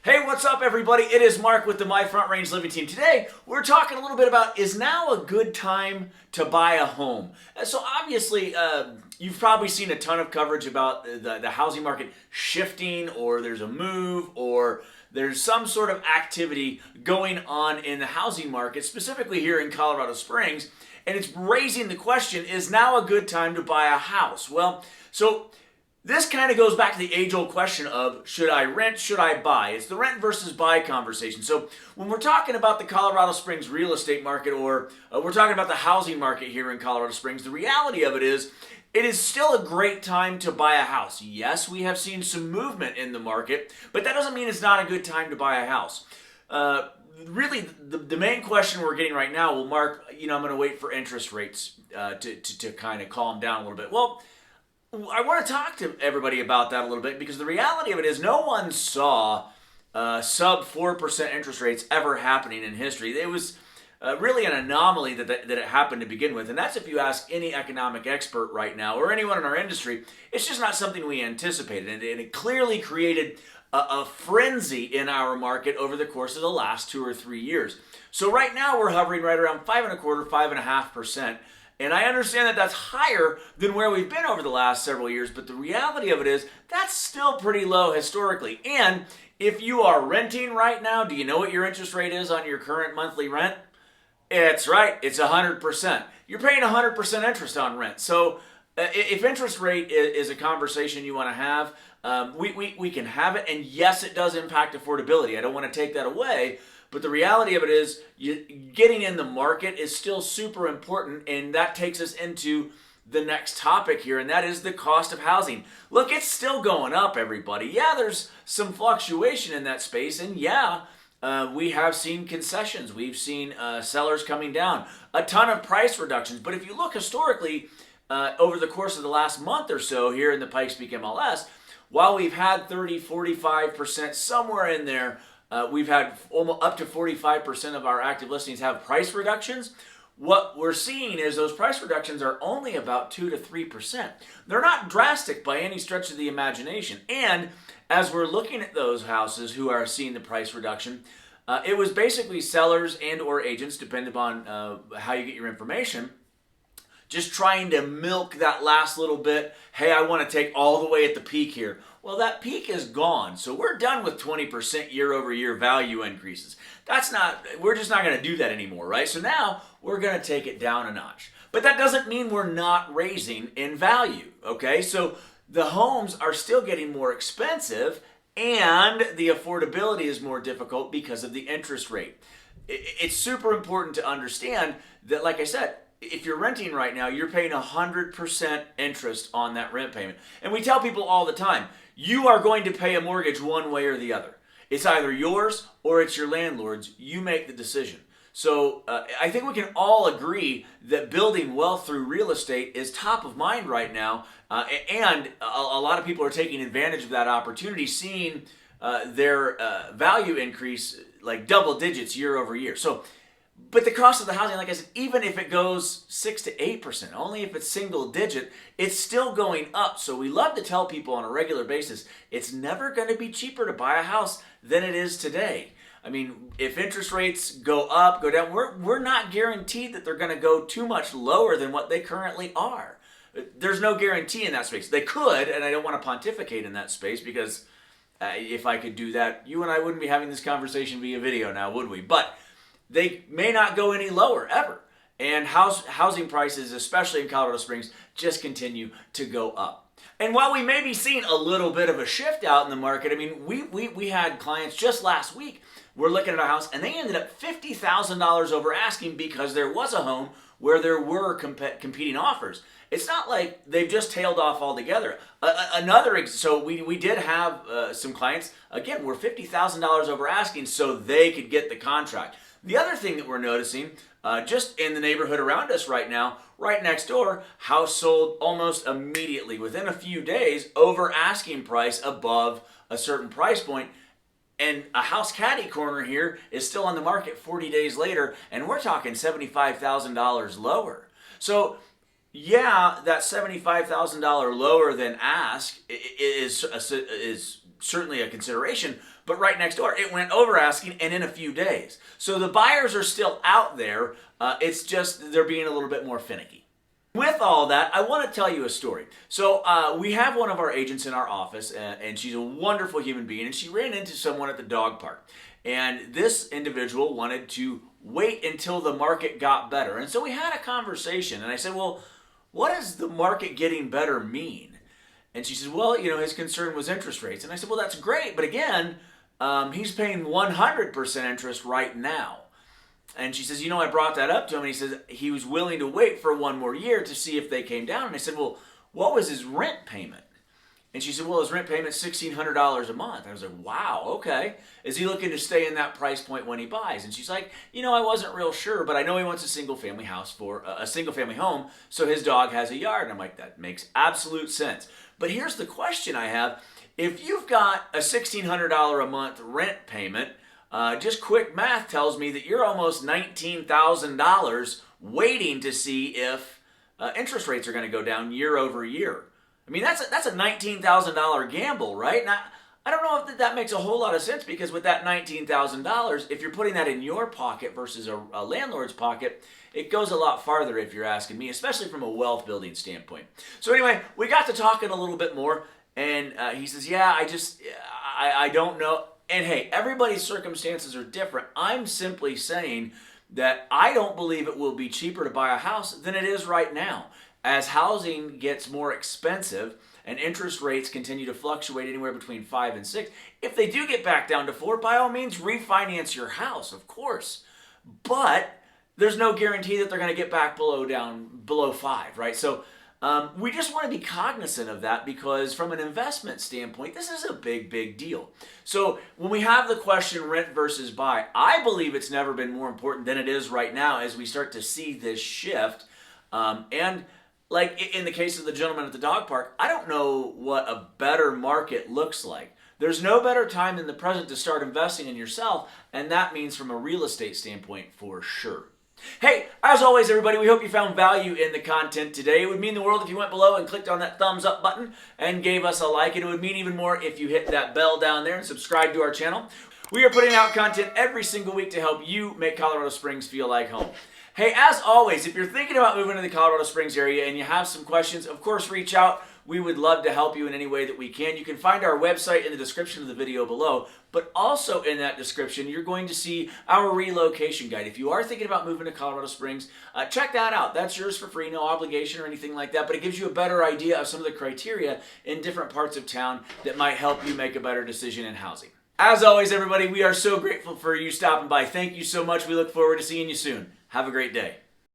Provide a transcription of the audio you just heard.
Hey, what's up, everybody? It is Mark with the My Front Range Living Team. Today, we're talking a little bit about is now a good time to buy a home? So, obviously, you've probably seen a ton of coverage about the housing market shifting, or there's a move, or there's some sort of activity going on in the housing market, specifically here in Colorado Springs. And it's raising the question, is now a good time to buy a house? This kind of goes back to the age-old question of should I rent, should I buy? It's the rent versus buy conversation. So when we're talking about the Colorado Springs real estate market, or we're talking about the housing market here in Colorado Springs, the reality of it is still a great time to buy a house. Yes, we have seen some movement in the market, but that doesn't mean it's not a good time to buy a house. Really, the main question we're getting right now, well, Mark, I'm going to wait for interest rates to kind of calm down a little bit. Well, I want to talk to everybody about that a little bit because the reality of it is no one saw sub 4% interest rates ever happening in history. It was really an anomaly that it happened to begin with. And that's if you ask any economic expert right now or anyone in our industry, it's just not something we anticipated. And it clearly created a frenzy in our market over the course of the last 2 or 3 years. So right now we're hovering right around 5.25%, 5.5%. And I understand that that's higher than where we've been over the last several years, but the reality of it is that's still pretty low historically. And if you are renting right now, do you know what your interest rate is on your current monthly rent? It's right, it's 100%. You're paying 100% interest on rent. So if interest rate is a conversation you want to have, we can have it. And yes, it does impact affordability. I don't want to take that away. But the reality of it is getting in the market is still super important, and that takes us into the next topic here, and that is the cost of housing. Look, it's still going up, everybody. Yeah, there's some fluctuation in that space, and we have seen concessions. We've seen sellers coming down, a ton of price reductions. But if you look historically over the course of the last month or so here in the Pikes Peak MLS, while we've had 30, 45%, somewhere in there, we've had almost up to 45% of our active listings have price reductions. What we're seeing is those price reductions are only about 2 to 3%. They're not drastic by any stretch of the imagination. And as we're looking at those houses who are seeing the price reduction, it was basically sellers and or agents, depending upon how you get your information, just trying to milk that last little bit. Hey, I want to take all the way at the peak here. Well, that peak is gone. So we're done with 20% year over year value increases. We're just not going to do that anymore, right? So now we're going to take it down a notch. But that doesn't mean we're not raising in value, okay? So the homes are still getting more expensive and the affordability is more difficult because of the interest rate. It's super important to understand that, like I said, if you're renting right now, you're paying 100% interest on that rent payment. And we tell people all the time, you are going to pay a mortgage one way or the other. It's either yours or it's your landlord's. You make the decision. So I think we can all agree that building wealth through real estate is top of mind right now. And a lot of people are taking advantage of that opportunity, seeing their value increase like double digits year over year. But the cost of the housing, like I said, even if it goes 6 to 8%, only if it's single digit, it's still going up. So we love to tell people on a regular basis, it's never going to be cheaper to buy a house than it is today. I mean, if interest rates go up, go down, we're not guaranteed that they're going to go too much lower than what they currently are. There's no guarantee in that space. They could, and I don't want to pontificate in that space because if I could do that, you and I wouldn't be having this conversation via video now, would we? But they may not go any lower ever. And housing prices, especially in Colorado Springs, just continue to go up. And while we may be seeing a little bit of a shift out in the market, I mean, we had clients just last week, we're looking at a house, and they ended up $50,000 over asking because there was a home where there were competing offers. It's not like they've just tailed off altogether. So we did have some clients, again, were $50,000 over asking so they could get the contract. The other thing that we're noticing, just in the neighborhood around us right now, right next door, house sold almost immediately, within a few days, over asking price above a certain price point. And a house caddy corner here is still on the market 40 days later, and we're talking $75,000 lower. So yeah, that $75,000 lower than ask is certainly a consideration, but right next door, it went over asking and in a few days. So the buyers are still out there. It's just they're being a little bit more finicky. With all that, I want to tell you a story. So we have one of our agents in our office, and she's a wonderful human being, and she ran into someone at the dog park. And this individual wanted to wait until the market got better. And so we had a conversation, and I said, well, what does the market getting better mean? And she said, well, his concern was interest rates. And I said, well, that's great, but again, he's paying 100% interest right now. And she says, I brought that up to him, and he says he was willing to wait for one more year to see if they came down. And I said, well, what was his rent payment? And she said, well, his rent payment's $1,600 a month. I was like, wow, okay. Is he looking to stay in that price point when he buys? And she's like, I wasn't real sure, but I know he wants a single-family house for a single-family home, so his dog has a yard. And I'm like, that makes absolute sense. But here's the question I have. If you've got a $1,600 a month rent payment, just quick math tells me that you're almost $19,000 waiting to see if interest rates are going to go down year over year. I mean, that's a $19,000 gamble, right? Now, I don't know if that makes a whole lot of sense, because with that $19,000, if you're putting that in your pocket versus a landlord's pocket, it goes a lot farther if you're asking me, especially from a wealth building standpoint. So anyway, we got to talking a little bit more, and he says, yeah, I don't know. And hey, everybody's circumstances are different. I'm simply saying that I don't believe it will be cheaper to buy a house than it is right now. As housing gets more expensive and interest rates continue to fluctuate anywhere between 5 and 6, if they do get back down to 4, by all means, refinance your house, of course. But there's no guarantee that they're going to get back below 5, right? So we just want to be cognizant of that, because from an investment standpoint, this is a big, big deal. So when we have the question rent versus buy, I believe it's never been more important than it is right now as we start to see this shift. And like in the case of the gentleman at the dog park, I don't know what a better market looks like. There's no better time than the present to start investing in yourself, and that means from a real estate standpoint for sure. Hey, as always, everybody, we hope you found value in the content today. It would mean the world if you went below and clicked on that thumbs up button and gave us a like. And it would mean even more if you hit that bell down there and subscribe to our channel. We are putting out content every single week to help you make Colorado Springs feel like home. Hey, as always, if you're thinking about moving to the Colorado Springs area and you have some questions, of course, reach out. We would love to help you in any way that we can. You can find our website in the description of the video below, but also in that description, you're going to see our relocation guide. If you are thinking about moving to Colorado Springs, check that out. That's yours for free, no obligation or anything like that, but it gives you a better idea of some of the criteria in different parts of town that might help you make a better decision in housing. As always, everybody, we are so grateful for you stopping by. Thank you so much. We look forward to seeing you soon. Have a great day.